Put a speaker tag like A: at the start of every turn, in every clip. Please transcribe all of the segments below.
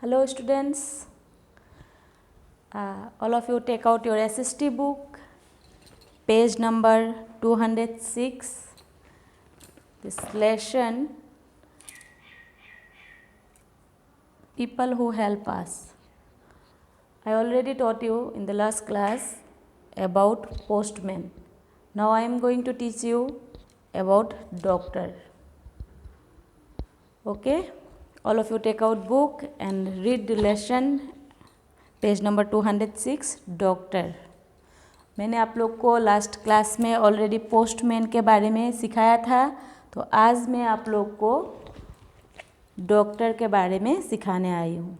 A: Hello students, all of you take out your SST book, page number 206. This lesson, people who help us. I already taught you in the last class about postman. Now I am going to teach you about doctor. Okay, all of you take out book and read the lesson, page number 206 doctor. मैंने आप लोग को last class में already postman के बारे में सिखाया था, तो आज मैं आप लोग को डॉक्टर के बारे में सिखाने आई हूँ।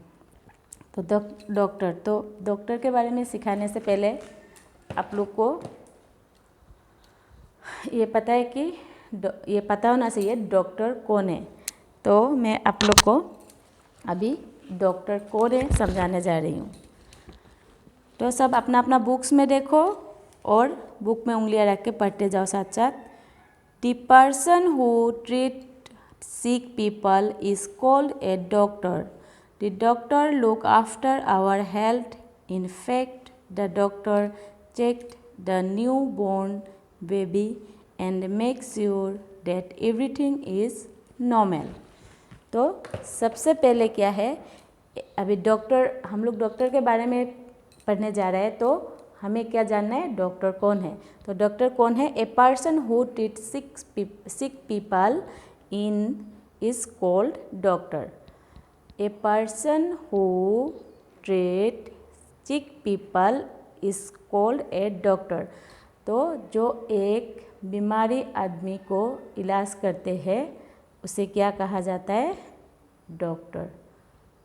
A: तो डॉक्टर के बारे में सिखाने से पहले आप लोग को ये पता है कि ये पता होना चाहिए डॉक्टर कौन है। तो मैं आप लोग को अभी डॉक्टर कौन है समझाने जा रही हूँ। तो सब अपना अपना बुक्स में देखो और बुक में उंगलियां रख के पढ़ते जाओ साथ साथ। The person who treat sick people is called a doctor. The doctor look after our health. In fact the doctor checked the new born baby and make sure that everything is normal. तो सबसे पहले क्या है, अभी doctor, हम लोग doctor के बारे में पढ़ने जा रहे हैं, तो हमें क्या जानना है, डॉक्टर कौन है। तो डॉक्टर कौन है, a person who treat sick people in is called doctor. A person who treat sick people is called a doctor. तो जो एक बीमारी आदमी को इलाज करते हैं उसे क्या कहा जाता है, डॉक्टर।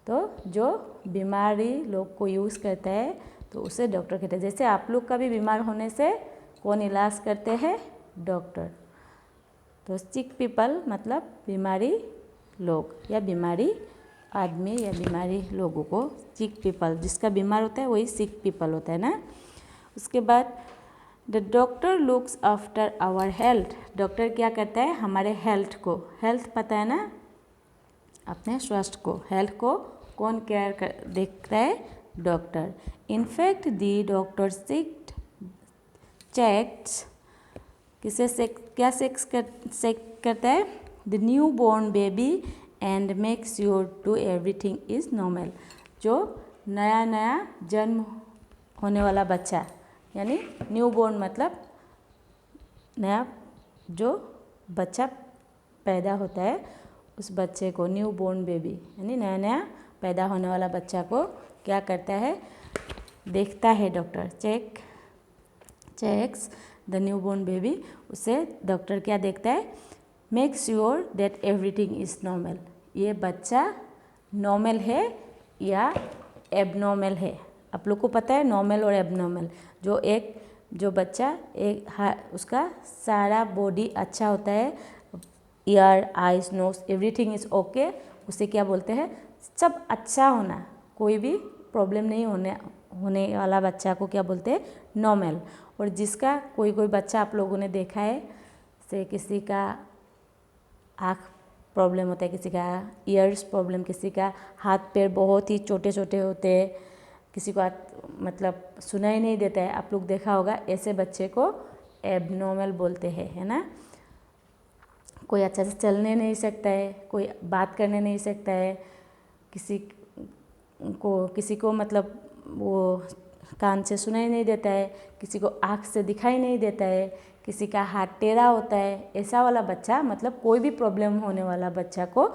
A: तो जो बीमारी लोग को यूज़ करता है तो उसे डॉक्टर कहते हैं। जैसे आप लोग का भी बीमार होने से कौन इलाज करते हैं, डॉक्टर। तो सिक पीपल मतलब बीमारी लोग या बीमारी आदमी या बीमारी लोगों को सिक पीपल, जिसका बीमार होता है वही सिक पीपल होता है ना। उसके बाद the doctor looks after our health. Doctor क्या करता है, हमारे हेल्थ को, हेल्थ पता है ना, अपने स्वास्थ्य को, हेल्थ को कौन देखता है, doctor. In fact the doctor checks, किसे क्या चेक करता है, the new born baby and make sure to everything is normal. जो नया जन्म होने वाला बच्चा, यानी न्यू बोर्न मतलब नया जो बच्चा पैदा होता है उस बच्चे को न्यू बोर्न बेबी यानी नया पैदा होने वाला बच्चा को क्या करता है, देखता है doctor. Checks the new born baby, उसे डॉक्टर क्या देखता है, make sure that everything is normal. ये बच्चा नॉर्मल है या एबनॉर्मल है। आप लोग को पता है नॉर्मल और एबनॉर्मल। जो बच्चा उसका सारा बॉडी अच्छा होता है, ear, eyes, nose, everything is okay, उसे क्या बोलते हैं, सब अच्छा होना, कोई भी प्रॉब्लम नहीं होने वाला बच्चा को क्या बोलते हैं, नॉर्मल। और जिसका कोई बच्चा आप लोगों ने देखा है, से किसी का आँख प्रॉब्लम होता है, किसी का ईयर्स प्रॉब्लम, किसी का हाथ पैर बहुत ही छोटे छोटे होते हैं, किसी को मतलब सुनाई नहीं देता है, आप लोग देखा होगा, ऐसे बच्चे को एबनॉर्मल बोलते हैं, है ना। कोई अच्छा से चलने नहीं सकता है, कोई बात करने नहीं सकता है, किसी को मतलब वो कान से सुनाई नहीं देता है, किसी को आँख से दिखाई नहीं देता है, किसी का हाथ टेढ़ा होता है, ऐसा वाला बच्चा, मतलब कोई भी प्रॉब्लम होने वाला बच्चा को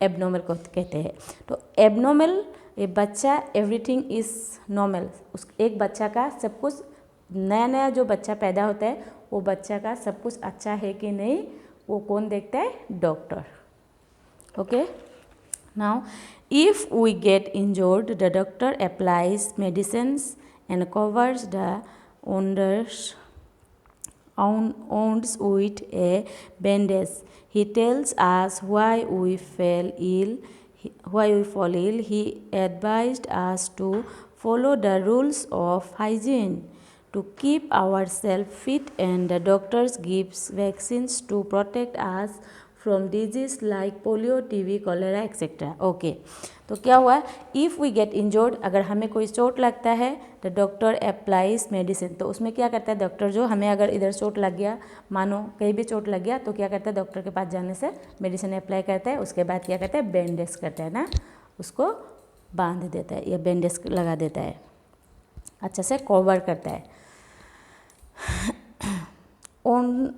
A: एबनॉर्मल को कहते हैं। तो एबनॉर्मल ये बच्चा, एवरीथिंग इज नॉर्मल, उस एक बच्चा का सब कुछ, नया जो बच्चा पैदा होता है वो बच्चा का सब कुछ अच्छा है कि नहीं, वो कौन देखता है, doctor. Okay, now if we get injured the doctor applies medicines and covers the wounds with a bandage. He tells us why we fall ill. He advised us to follow the rules of hygiene, to keep ourselves fit, and the doctors gives vaccines to protect us from disease like polio, TB, cholera etcetera. Okay, तो क्या हुआ, if we get injured, अगर हमें कोई चोट लगता है, the doctor applies medicine, तो उसमें क्या करता है डॉक्टर, जो हमें अगर इधर चोट लग गया, मानो कहीं भी चोट लग गया, तो क्या करता है डॉक्टर के पास जाने से मेडिसिन अप्लाई करता है, उसके बाद क्या करता है बैंडेज करता है ना, उसको बांध देता है या बैंडेज लगा देता है, अच्छा से कवर करता है। On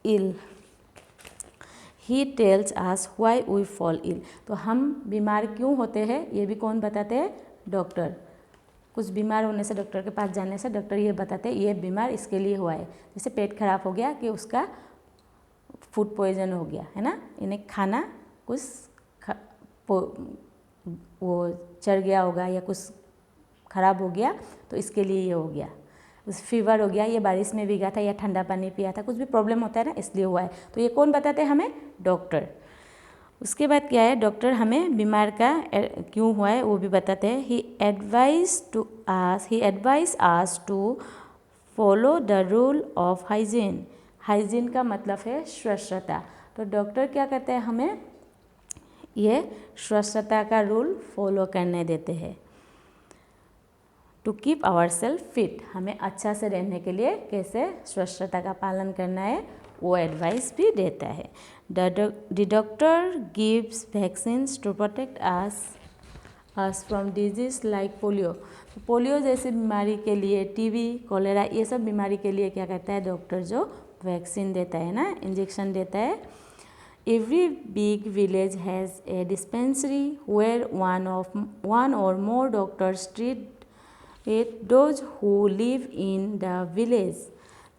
A: ill he tells us why we fall ill, तो हम बीमार क्यों होते हैं ये भी कौन बताते हैं, डॉक्टर। कुछ बीमार होने से डॉक्टर के पास जाने से डॉक्टर ये बताते हैं ये बीमार इसके लिए हुआ है, जैसे पेट खराब हो गया कि उसका फूड पॉइजन हो गया है ना, इन्हें खाना कुछ वो चढ़ गया होगा या कुछ खराब हो गया तो इसके लिए ये हो गया, उस फीवर हो गया, ये बारिश में भीगा था या ठंडा पानी पिया था, कुछ भी प्रॉब्लम होता है ना इसलिए हुआ है, तो ये कौन बताते हैं हमें, डॉक्टर। उसके बाद क्या है, डॉक्टर हमें बीमार का क्यों हुआ है वो भी बताते हैं। He advise us to follow the rule of hygiene, hygiene का मतलब है स्वच्छता, तो डॉक्टर क्या कहते हैं हमें ये स्वच्छता का रूल फॉलो करने देते हैं। To keep our self fit, हमें अच्छा से रहने के लिए कैसे स्वच्छता का पालन करना है वो एडवाइस भी देता है। The doctor gives vaccines to protect us from disease like polio, तो पोलियो जैसी बीमारी के लिए, टीबी, कॉलेरा, ये सब बीमारी के लिए क्या कहता है डॉक्टर जो वैक्सीन देता है ना, इंजेक्शन देता है। Every big village has a dispensary where one or more doctors treat those who live in the village,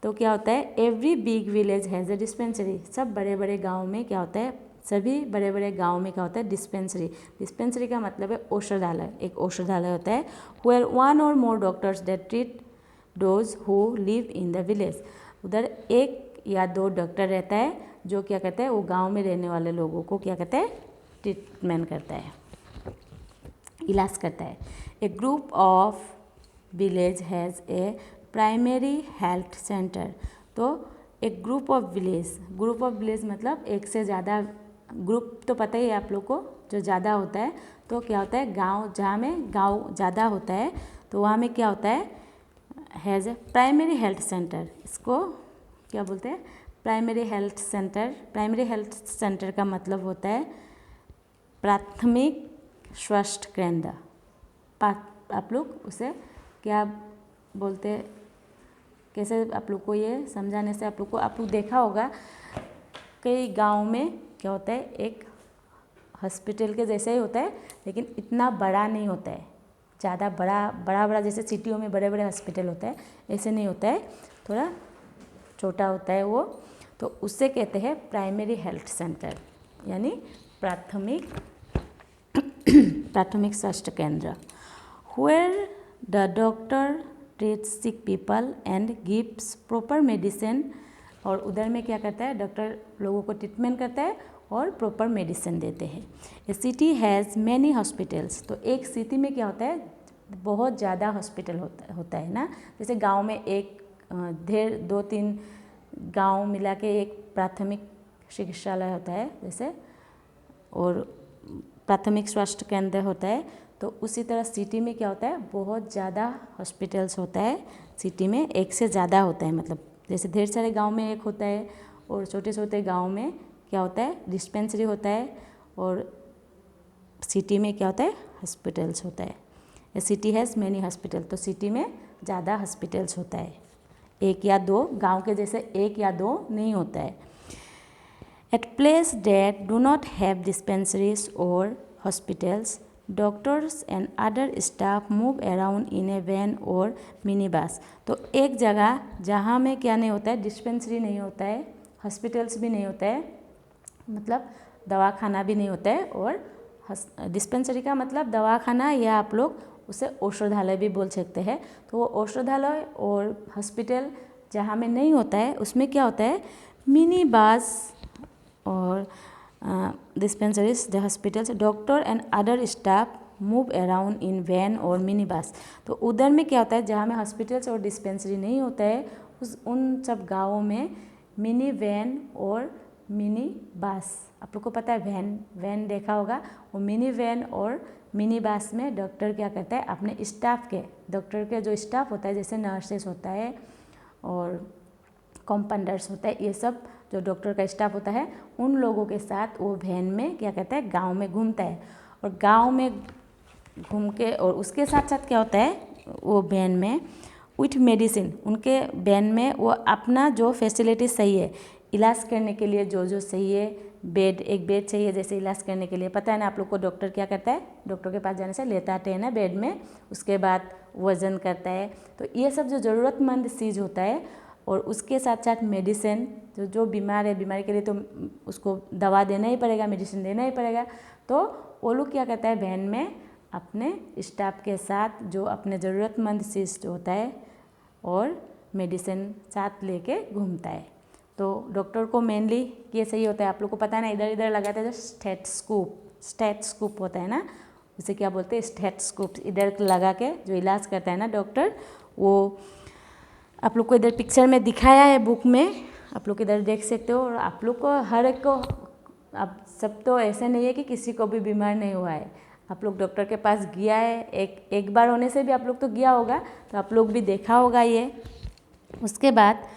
A: तो क्या होता है, every big village has a dispensary, सब बड़े बड़े गांव में क्या होता है, सभी बड़े बड़े गांव में क्या होता है डिस्पेंसरी, डिस्पेंसरी का मतलब है औषधालय, एक औषधालय होता है। Where one or more doctors that treat those who live in the village, उधर एक या दो डॉक्टर रहता है जो क्या कहते हैं वो गाँव में रहने वाले लोगों को क्या कहते हैं ट्रीटमेंट करता है, इलाज करता है। A group of village has a primary health centre, तो एक ग्रुप ऑफ विलेज मतलब एक से ज़्यादा, ग्रुप तो पता ही है आप लोग को जो ज़्यादा होता है, तो क्या होता है गांव, जहाँ में गांव ज़्यादा होता है तो वहाँ में क्या होता है, has a primary health centre, इसको क्या बोलते हैं primary health centre. Primary health centre का मतलब होता है प्राथमिक स्वास्थ्य केंद्र, आप लोग उसे क्या बोलते हैं, कैसे आप लोग को ये समझाने से आप लोग देखा होगा कई गांव में क्या होता है एक हॉस्पिटल के जैसे ही होता है लेकिन इतना बड़ा नहीं होता है, ज़्यादा बड़ा जैसे सिटियों में बड़े बड़े हॉस्पिटल होता है ऐसे नहीं होता है, थोड़ा छोटा होता है वो, तो उससे कहते हैं प्राइमरी हेल्थ सेंटर, यानी प्राथमिक स्वास्थ्य केंद्र। Where the doctor treats sick people and gives proper medicine, और उधर में क्या करता है डॉक्टर लोगों को ट्रीटमेंट करता है और प्रॉपर मेडिसिन देते हैं। ए सिटी हैज़ मैनी हॉस्पिटल्स, तो एक सिटी में क्या होता है बहुत ज़्यादा हॉस्पिटल होता है ना, जैसे गांव में एक ढेर 2-3 गांव मिला के एक प्राथमिक चिकित्सालय होता है जैसे, और प्राथमिक स्वास्थ्य केंद्र होता है, तो उसी तरह सिटी में क्या होता है बहुत ज़्यादा हॉस्पिटल्स होता है, सिटी में एक से ज़्यादा होता है, मतलब जैसे ढेर सारे गांव में एक होता है और छोटे छोटे गांव में क्या होता है डिस्पेंसरी होता है, और सिटी में क्या होता है हॉस्पिटल्स होता है। ए सिटी हैज़ मैनी हॉस्पिटल, तो सिटी में ज़्यादा हॉस्पिटल्स होता है, एक या दो, गांव के जैसे एक या दो नहीं होता है। At place that do not have dispensaries or hospitals, doctors and other staff move around in a van or mini bus, तो एक जगह जहाँ में क्या नहीं होता है डिस्पेंसरी नहीं होता है, हॉस्पिटल्स भी नहीं होता है, मतलब दवाखाना भी नहीं होता है, और डिस्पेंसरी का मतलब दवाखाना या आप लोग उसे औषधालय भी बोल सकते हैं, तो वो औषधालय और हॉस्पिटल जहाँ में नहीं होता है उसमें क्या होता है मिनी बस और dispensaries, the hospitals, doctor and other staff move around in van और मिनी बस, तो उधर में क्या होता है जहाँ में हॉस्पिटल्स और डिस्पेंसरी नहीं होता है उन सब गाँवों में मिनी वैन और मिनी बस। आप लोग को पता है वैन देखा होगा, वो मिनी वैन और मिनी बस में डॉक्टर क्या करता है, अपने स्टाफ के, डॉक्टर के जो स्टाफ होता है जैसे नर्सेस होता है और कंपाउंडर्स होता है, ये सब जो डॉक्टर का स्टाफ होता है उन लोगों के साथ वो वैन में क्या कहता है, गांव में घूमता है। और गांव में घूम के और उसके साथ साथ क्या होता है, वो वैन में विथ मेडिसिन, उनके वैन में वो अपना जो फैसिलिटी सही है इलाज करने के लिए, जो सही है, एक बेड चाहिए जैसे इलाज करने के लिए, पता है ना आप लोग को डॉक्टर क्या करता है, डॉक्टर के पास जाने से लेता आते हैं ना बेड में, उसके बाद वज़न करता है। तो ये सब जो ज़रूरतमंद चीज़ होता है, और उसके साथ साथ मेडिसिन, जो बीमार है, बीमारी के लिए तो उसको दवा देना ही पड़ेगा, मेडिसिन देना ही पड़ेगा। तो वो लोग क्या करता है, वैन में अपने स्टाफ के साथ जो अपने ज़रूरतमंद चीज़ जो होता है और मेडिसिन साथ लेके घूमता है। तो डॉक्टर को मेनली ये सही होता है, आप लोग को पता है ना, इधर इधर लगाते हैं जो स्टेथोस्कोप होता है ना, उसे क्या बोलते हैं, स्टेथोस्कोप, इधर लगा के जो इलाज करता है ना डॉक्टर, वो आप लोग को इधर पिक्चर में दिखाया है बुक में, आप लोग इधर देख सकते हो। और आप लोग को हर एक को, अब सब तो ऐसे नहीं है कि किसी को भी बीमार नहीं हुआ है, आप लोग डॉक्टर के पास गया है, एक बार होने से भी आप लोग तो गया होगा, तो आप लोग भी देखा होगा ये। उसके बाद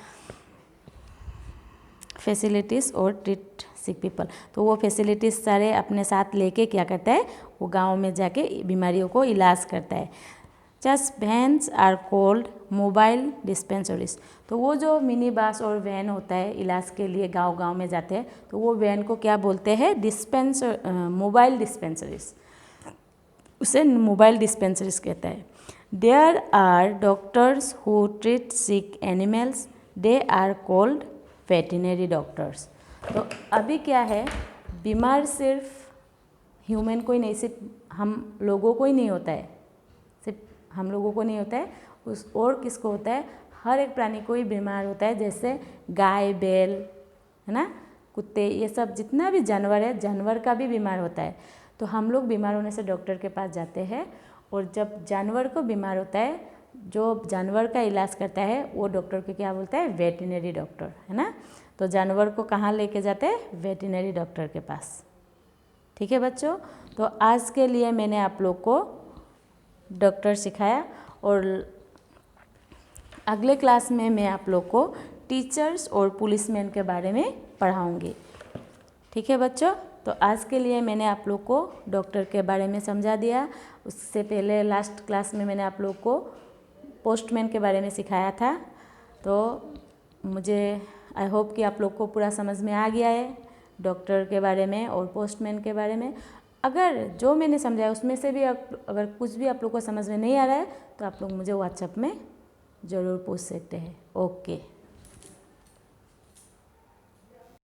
A: फैसिलिटीज़ और ट्रीट सिक पीपल, तो वो फैसिलिटीज़ सारे अपने साथ लेके क्या करता है, वो गांव में जाके बीमारियों को इलाज करता है। Just vans are called mobile dispensaries, तो वो जो मिनी बस और वैन होता है इलाज के लिए गांव में जाते हैं, तो वो वैन को क्या बोलते हैं, मोबाइल डिस्पेंसरीज, उसे मोबाइल डिस्पेंसरीज कहता है। There are doctors who treat sick animals, they are called veterinary doctors. तो अभी क्या है, बीमार सिर्फ ह्यूमन को ही नहीं, सिर्फ हम लोगों को ही नहीं होता है, सिर्फ हम लोगों को नहीं होता है, उस और किसको होता है, हर एक प्राणी को ही बीमार होता है, जैसे गाय, बैल, है ना, कुत्ते, ये सब जितना भी जानवर है, जानवर का भी बीमार होता है। तो हम लोग बीमार होने से डॉक्टर के पास जाते हैं, और जब जानवर को बीमार होता है, जो जानवर का इलाज करता है वो डॉक्टर को क्या बोलता है, वेटरनरी डॉक्टर, है ना। तो जानवर को कहाँ लेके जाते हैं, वेटरनरी डॉक्टर के पास। ठीक है बच्चों, तो आज के लिए मैंने आप लोग को डॉक्टर सिखाया, और अगले क्लास में मैं आप लोग को टीचर्स और पुलिसमैन के बारे में पढ़ाऊँगी। ठीक है बच्चों, तो आज के लिए मैंने आप लोग को डॉक्टर के बारे में समझा दिया। उससे पहले लास्ट क्लास में मैंने आप लोग को पोस्टमैन के बारे में सिखाया था। तो मुझे आई होप कि आप लोग को पूरा समझ में आ गया है डॉक्टर के बारे में और पोस्टमैन के बारे में। अगर जो मैंने समझाया उसमें से भी अगर कुछ भी आप लोग को समझ में नहीं आ रहा है, तो आप लोग मुझे व्हाट्सएप में ज़रूर पूछ सकते हैं। ओके।